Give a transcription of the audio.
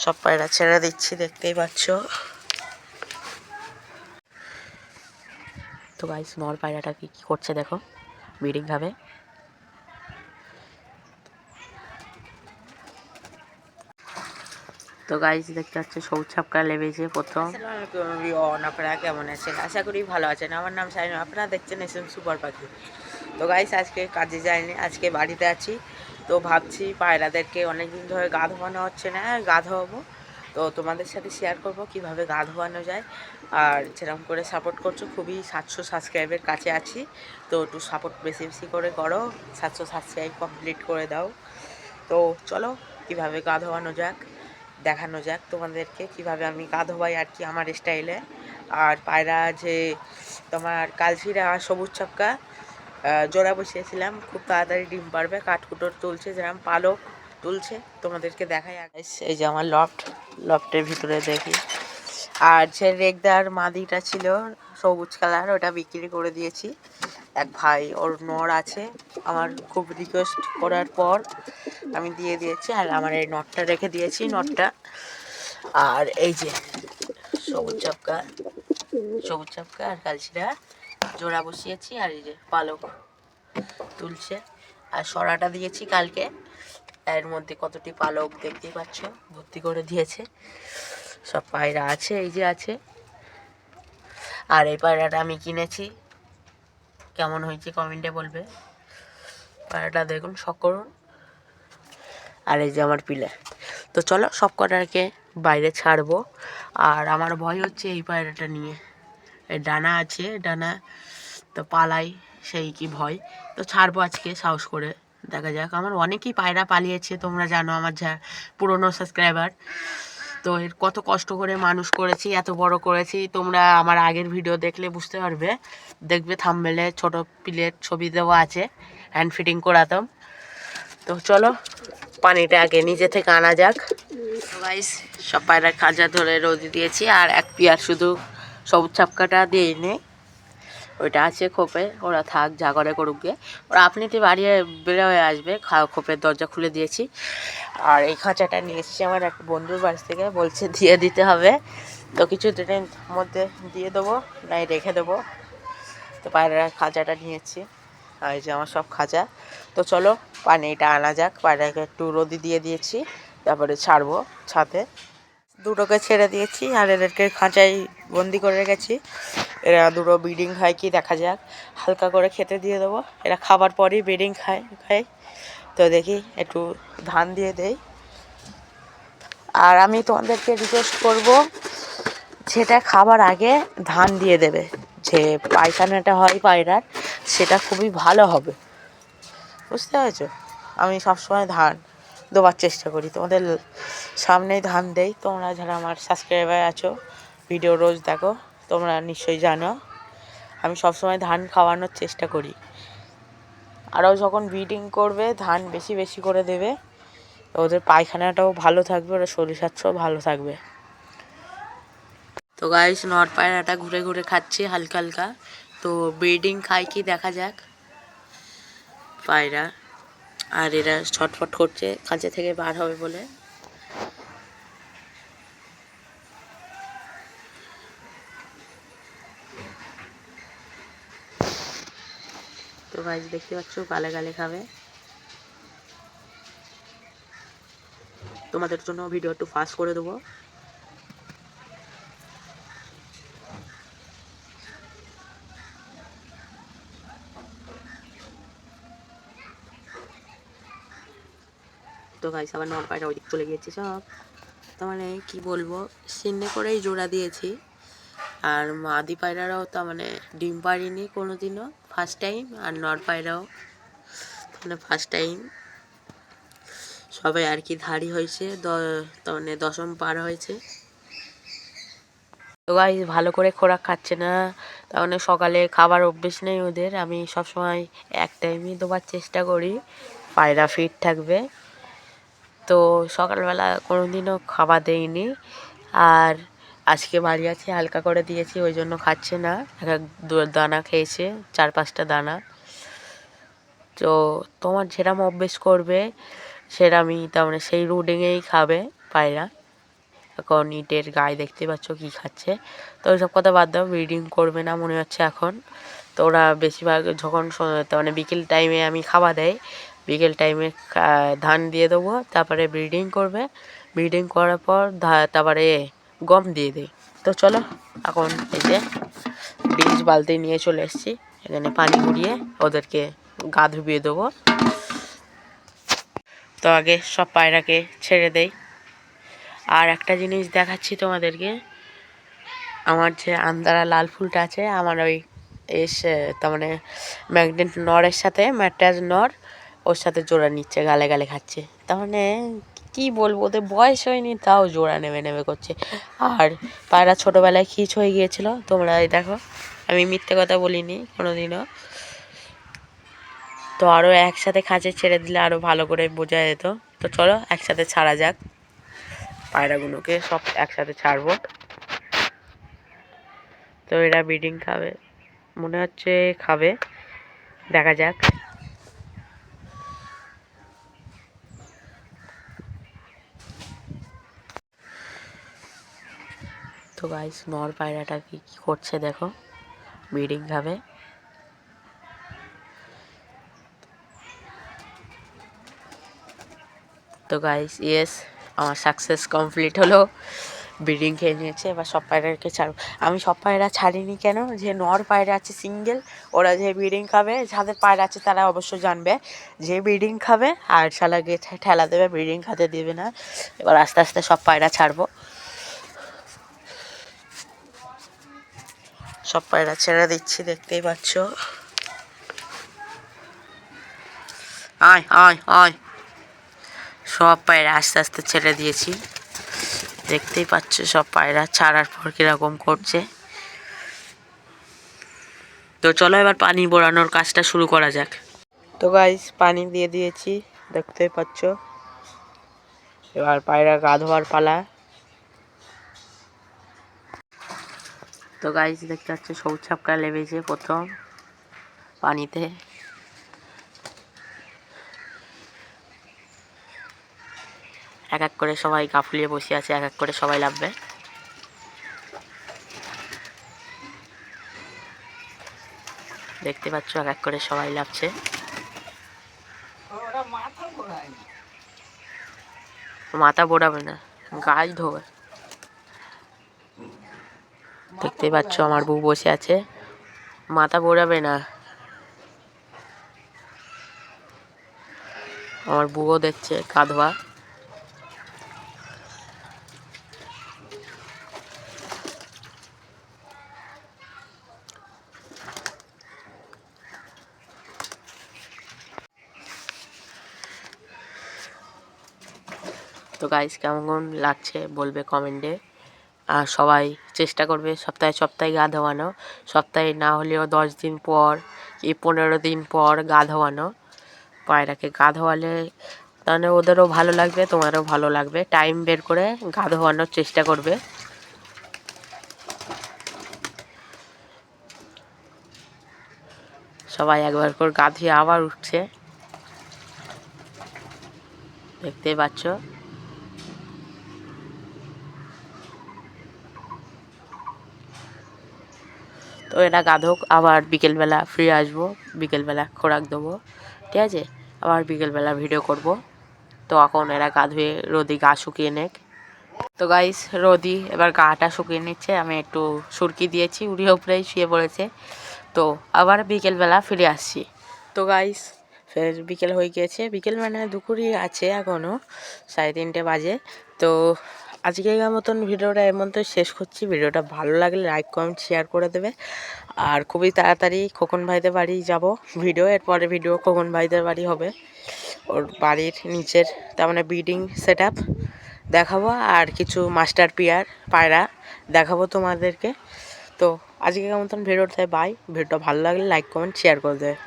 সব পায়রা ছেড়ে দিচ্ছি, দেখতেই পাচ্ছ। তো গাইস নর পায়রাটা কি করছে দেখো, ব্রিডিং ভাবে। তো গাইস দেখতে পাচ্ছ সবুজ ছাপকা লেবেছে প্রথম। আপনারা কেমন আছেন? আশা করি ভালো আছেন। আমার নাম শাহিন, আপনারা দেখছেন এসএম সুপার পাখি। তো গাইস আজকে কাজে যাইনি, আজকে বাড়িতে আছি। তো ভাবছি পায়রাদেরকে অনেকদিন ধরে গা ধোয়ানো হচ্ছে না, গা ধোয়াবো। তো তোমাদের সাথে শেয়ার করব কিভাবে গা ধোয়ানো যায়। আর যেরকম করে সাপোর্ট করছো, খুবই 700 সাবস্ক্রাইবের কাছে আছি। তো একটু সাপোর্ট বেশি বেশি করে করো, 700 সাবস্ক্রাইব কমপ্লিট করে দাও। তো চলো কিভাবে গা ধোয়ানো যাক, দেখানো যাক তোমাদেরকে কিভাবে আমি গা ধোয়াই আর কি আমার স্টাইলে। আর পায়রা যে তোমার কালচিরা আর সবুজ ছক্কা জোড়া বসিয়েছিলাম, খুব তাড়াতাড়ি ডিম পারবে। কাঠকুটোর তুলছে, যেরকম পালক তুলছে, তোমাদেরকে দেখাই। এই যে আমার লফটের ভিতরে দেখি। আর যে রেগদার মাদিটা ছিল সবুজ কালার, ওটা বিক্রি করে দিয়েছি। এক ভাই ওর নর আছে, আমার খুব রিকোয়েস্ট করার পর আমি দিয়ে দিয়েছি। আর আমার এই নটটা রেখে দিয়েছি, নটটা। আর এই যে সবুজ চপকা আর কালচিরা জোড়া বসিয়েছি। আর এই যে পালক তুলছে। আর সরাটা দিয়েছি কালকে, এর মধ্যে কতটি পালক দেখতেই পাচ্ছ, ভর্তি করে দিয়েছে। সব পায়রা আছে, এই যে আছে। আর এই পায়রাটা আমি কিনেছি, কেমন হয়েছে কমেন্টে বলবে। পায়রাটা দেখুন, শখ করুন। আর এই যে আমার পিলার। তো চলো সব কটাকে বাইরে ছাড়বো। আর আমার ভয় হচ্ছে এই পায়রাটা নিয়ে, এই ডানা আছে, ডানা তো পালাই, সেই কি ভয়। তো ছাড়বো আজকে সাহস করে, দেখা যাক। আমার অনেকেই পায়রা পালিয়েছে, তোমরা জানো, আমার যা পুরনো সাবস্ক্রাইবার। তো এর কত কষ্ট করে মানুষ করেছি, এত বড় করেছি। তোমরা আমার আগের ভিডিও দেখলে বুঝতে পারবে, দেখবে থাম্বনেলে ছোট পিলের ছবি দেওয়া আছে, হ্যান্ড ফিটিং করাতাম। তো চলো পানিটা আগে নিজে থেকে আনা যাক। গাইস সব পায়রা খাঁচা ধরে রোদে দিয়েছি। আর এক পেয়ার শুধু সবুজ ছাপকাটা দিয়ে নেই, ওইটা আছে খোপে, ওরা থাক, যা করে করুক গিয়ে। ওরা আপনিতে বাড়িয়ে বেড়ে হয়ে আসবে, খোপের দরজা খুলে দিয়েছি। আর এই খাঁচাটা নিয়ে এসেছি আমার এক বন্ধুর বাড়ি থেকে, বলছে দিয়ে দিতে হবে। তো কিছু দিনের মধ্যে দিয়ে দেবো, নাই রেখে দেবো। তো পায়রা খাঁচাটা নিয়েছি। আর এই যে আমার সব খাঁচা। তো চলো পানিটা আনা যাক। পায়রাকে একটু রোদি দিয়ে দিয়েছি, তারপরে ছাড়বো ছাদে। দুটোকে ছেড়ে দিয়েছি আর এদেরকে খাঁচায় বন্দি করে রেখেছি। এরা দুটো ব্রিডিং খায় কি দেখা যাক, হালকা করে খেতে দিয়ে দেবো। এরা খাবার পরই ব্রিডিং খায়। তো দেখি একটু ধান দিয়ে দেই। আর আমি তোমাদেরকে রিকোয়েস্ট করব, সেটা খাবার আগে ধান দিয়ে দেবে। যে পায়খানাটা হয় পায়রার, সেটা খুবই ভালো হবে, বুঝতে পেরেছো। আমি সবসময় ধান দেওয়ার চেষ্টা করি, তোমাদের সামনেই ধান দেই। তোমরা যারা আমার সাবস্ক্রাইবার আছো, ভিডিও রোজ দেখো, তোমরা নিশ্চয়ই জানো আমি সবসময় ধান খাওয়ানোর চেষ্টা করি। আরও যখন ব্রিডিং করবে ধান বেশি বেশি করে দেবে, ওদের পায়খানাটাও ভালো থাকবে, ওরা শরীর স্বাস্থ্যও ভালো থাকবে। তো গাইস নর পায়রাটা ঘুরে ঘুরে খাচ্ছে হালকা হালকা। তো ব্রিডিং খায় কি দেখা যাক পায়রা। আর এরা ছটফট করছে খাঁচা থেকে বার হবে বলে। তো গাইস দেখতে পাচ্ছ গালে গালে খাবে। তোমাদের জন্য ভিডিও একটু ফাস্ট করে দেবো। তো গাইস আবার নর পায়রা ওইদিক চলে গিয়েছে সব। তো মানে কি বলবো, সিন্নে করেই জোড়া দিয়েছি। আর মাদি পায়রারাও তো মানে ডিম পারিনি কোনো দিনও, ফার্স্ট টাইম। আর নর পায়রাও মানে ফার্স্ট টাইম। সবাই আর কি ধাড়ি হয়েছে, মানে দশম পার হয়েছে। তো গাইস ভালো করে খোরাক খাচ্ছে না, তার মানে সকালে খাবার অভ্যেস নেই ওদের। আমি সবসময় এক টাইমই দেওয়ার চেষ্টা করি, পায়রা ফিট থাকবে। তো সকালবেলা কোনো দিনও খাবার দেইনি। আর আজকে বাড়ি আছে, হালকা করে দিয়েছি, ওই জন্য খাচ্ছে না। এক দানা খেয়েছে, 4-5টা দানা। তো তোমার যেরকম অভ্যেস করবে সেরকমই, তার মানে সেই রুটিনেই খাবে পায়রা। এখন ইটের গায়ে দেখতে পাচ্ছ কি খাচ্ছে। তো ওইসব কথা বাদ দাও, ব্রিডিং করবে না মনে হচ্ছে এখন। তো ওরা বেশিরভাগ যখন মানে বিকেল টাইমে আমি খাওয়া দেয়, বিকেল টাইমে ধান দিয়ে দেবো, তারপরে ব্রিডিং করবে, ব্রিডিং করার পর তারপরে গম দিয়ে দিই। তো চলো এখন এই যে ডিশ বালতি নিয়ে চলে এসেছি, এখানে পানি ঘুরিয়ে ওদেরকে গা ধুবিয়ে দেবো। তো আগে সব পায়রাকে ছেড়ে দেই। আর একটা জিনিস দেখাচ্ছি তোমাদেরকে, আমার যে আন্দারা লাল ফুলটা আছে, আমার ওই তার মানে ম্যাগনেট নরের সাথে ম্যাট্রাস নর ওর সাথে জোড়া নিচ্ছে, গালে গালে খাচ্ছে। তার মানে কী বলবো, ওদের বয়স হয়নি তাও জোড়া নেমে নেমে করছে। আর পায়রা ছোটোবেলায় খিচ হয়ে গিয়েছিল, তোমরা এই দেখো, আমি মিথ্যে কথা বলিনি কোনোদিনও। তো আরও একসাথে খাঁচে ছেড়ে দিলে আরও ভালো করে বোঝা যেত। তো চলো একসাথে ছাড়া যাক, পায়রাগুলোকে সব একসাথে ছাড়বো। তো এরা ব্রিডিং খাবে মনে হচ্ছে, খাবে, দেখা যাক। তো গাইস নর পায়রাটা কি করছে দেখো, ব্রিডিং খাবে। তো গাইস ইয়েস, আমার সাকসেস কমপ্লিট হলো, ব্রিডিং খেয়ে নিয়েছে। এবার সব পায়রাকে ছাড়ব। আমি সব পায়রা ছাড়িনি কেন, যে নর পায়রা আছে সিঙ্গেল, ওরা যে ব্রিডিং খাবে, যাদের পায়রা আছে তারা অবশ্য জানবে, যে ব্রিডিং খাবে আর শালাকে ঠেলা দেবে, ব্রিডিং খাতে দেবে না। এবার আস্তে আস্তে সব পায়রা ছাড়বো, সব পায়রা ছেড়ে দিচ্ছি, দেখতেই পাচ্ছ। আয় আয় আয়, সব পায়রা আস্তে আস্তে ছেড়ে দিয়েছি, দেখতেই পাচ্ছ সব পায়রা ছাড়ার পর কীরকম করছে। তো চলো এবার পানি বোড়ানোর কাজটা শুরু করা যাক। তো গাইস পানি দিয়ে দিয়েছি, দেখতেই পাচ্ছ। এবার পায়রা গা ধোয়ার পালা। তো গাইস দেখতে পাচ্ছ সবুজ ছাপকা লেবেছে প্রথম পানিতে। এক এক করে সবাই গা ফুলিয়ে বসে আছে, এক এক করে সবাই নামবে। দেখতে পাচ্ছ এক এক করে সবাই লাফছে। মাথা বোড়াবে না, গাছ ধোবে। দেখতে পাচ্ছ আমার বউ বসে আছে, মাথা বোড়াবে না। আমার বউও দেখছে গা ধোয়া। তো গাইস কেমন লাগছে বলবে কমেন্টে। আর সবাই চেষ্টা করবে সপ্তাহে সপ্তাহে গা ধোয়ানো, সপ্তাহে না হলেও 10 দিন পর কি 15 দিন পর গা ধোয়ানো। পায়রাকে গা ধোয়ালে তাহলে ওদেরও ভালো লাগবে, তোমারও ভালো লাগবে। টাইম বের করে গা ধোয়ানোর চেষ্টা করবে। সবাই একবার করে গা ধুয়ে আবার উঠছে, দেখতেই পাচ্ছ। তো এরা গাধক, আবার বিকেলবেলা ফিরে আসবো, বিকেলবেলা খোরাক দেবো, ঠিক আছে। আবার বিকেলবেলা ভিডিও করব। তো এখন এরা গা ধুয়ে রোদি গা শুকিয়ে নেক। তো গাইস রোদি এবার গাটা শুকিয়ে নিচ্ছে, আমি একটু সুরকি দিয়েছি, উড়ে উপরেই শুয়ে পড়েছে। তো আবার বিকেলবেলা ফিরে আসছি। তো গাইস ফের বিকেল হয়ে গিয়েছে, বিকেল মানে দুপুরই আছে, এখনও 3:30 বাজে। তো আজকের মতন ভিডিওটা এর মধ্যে শেষ করছি। ভিডিওটা ভালো লাগলে লাইক কমেন্ট শেয়ার করে দেবে। আর খুবই তাড়াতাড়ি খোকন ভাইদের বাড়ি যাব ভিডিও, এরপরে ভিডিও খোকন ভাইদের বাড়ি হবে, ওর বাড়ির নিচের তার মানে ব্রিডিং সেট আপ দেখাবো, আর কিছু মাস্টার পিয়ার পায়রা দেখাবো তোমাদেরকে। তো আজকের মতন ভিডিওটায় বাই। ভিডিওটা ভালো লাগলে লাইক কমেন্ট শেয়ার করে দেবে।